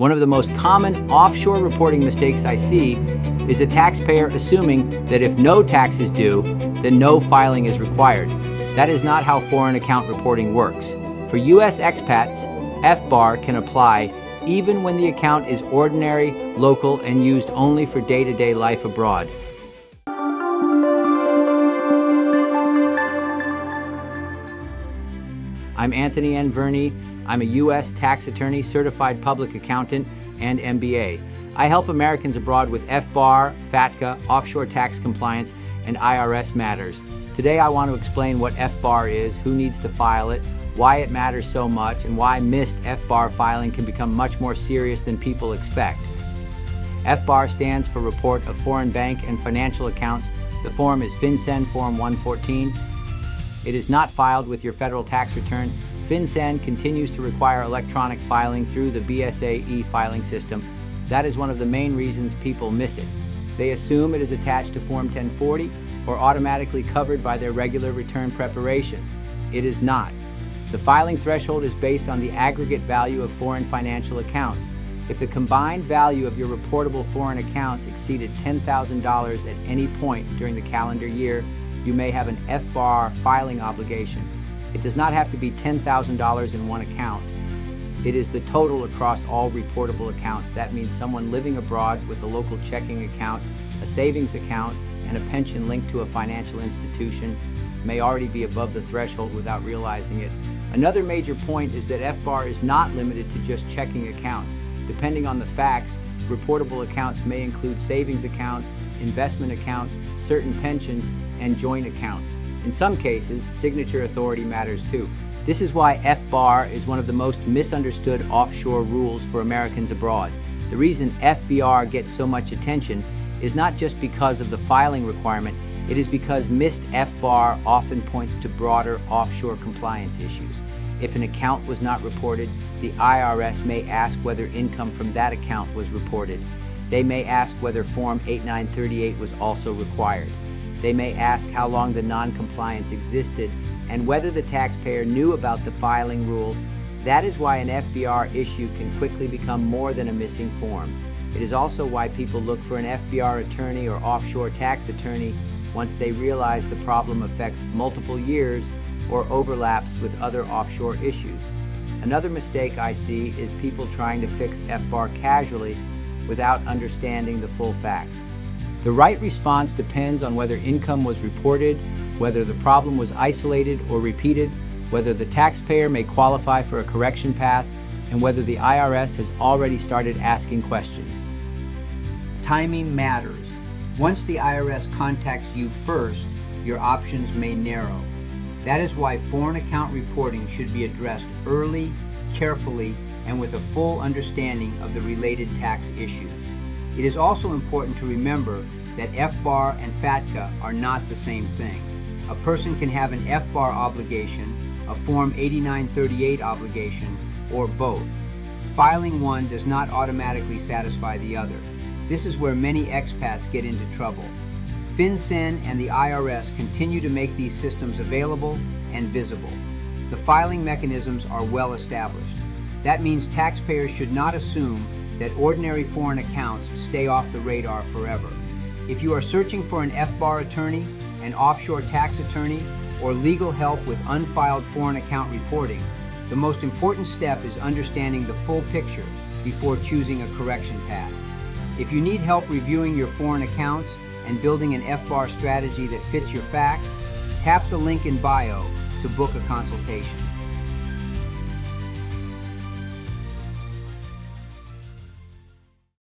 One of the most common offshore reporting mistakes I see is a taxpayer assuming that if no tax is due, then no filing is required. That is not how foreign account reporting works. For U.S. expats, FBAR can apply even when the account is ordinary, local, and used only for day-to-day life abroad. I'm Anthony N. Verni. I'm a U.S. tax attorney, certified public accountant, and MBA. I help Americans abroad with FBAR, FATCA, offshore tax compliance, and IRS matters. Today I want to explain what FBAR is, who needs to file it, why it matters so much, and why missed FBAR filing can become much more serious than people expect. FBAR stands for Report of Foreign Bank and Financial Accounts. The form is FinCEN Form 114. It is not filed with your federal tax return. FinCEN continues to require electronic filing through the BSA e-filing system. That is one of the main reasons people miss it. They assume it is attached to Form 1040 or automatically covered by their regular return preparation. It is not. The filing threshold is based on the aggregate value of foreign financial accounts. If the combined value of your reportable foreign accounts exceeded $10,000 at any point during the calendar year, you may have an FBAR filing obligation. It does not have to be $10,000 in one account. It is the total across all reportable accounts. That means someone living abroad with a local checking account, a savings account, and a pension linked to a financial institution may already be above the threshold without realizing it. Another major point is that FBAR is not limited to just checking accounts. Depending on the facts, reportable accounts may include savings accounts, investment accounts, certain pensions, and joint accounts. In some cases, signature authority matters too. This is why FBAR is one of the most misunderstood offshore rules for Americans abroad. The reason FBAR gets so much attention is not just because of the filing requirement, it is because missed FBAR often points to broader offshore compliance issues. If an account was not reported, the IRS may ask whether income from that account was reported. They may ask whether Form 8938 was also required. They may ask how long the non-compliance existed and whether the taxpayer knew about the filing rule. That is why an FBAR issue can quickly become more than a missing form. It is also why people look for an FBAR attorney or offshore tax attorney once they realize the problem affects multiple years or overlaps with other offshore issues. Another mistake I see is people trying to fix FBAR casually without understanding the full facts. The right response depends on whether income was reported, whether the problem was isolated or repeated, whether the taxpayer may qualify for a correction path, and whether the IRS has already started asking questions. Timing matters. Once the IRS contacts you first, your options may narrow. That is why foreign account reporting should be addressed early, carefully, and with a full understanding of the related tax issues. It is also important to remember that FBAR and FATCA are not the same thing. A person can have an FBAR obligation, a Form 8938 obligation, or both. Filing one does not automatically satisfy the other. This is where many expats get into trouble. FinCEN and the IRS continue to make these systems available and visible. The filing mechanisms are well established. That means taxpayers should not assume that ordinary foreign accounts stay off the radar forever. If you are searching for an FBAR attorney, an offshore tax attorney, or legal help with unfiled foreign account reporting, the most important step is understanding the full picture before choosing a correction path. If you need help reviewing your foreign accounts and building an FBAR strategy that fits your facts, tap the link in bio to book a consultation.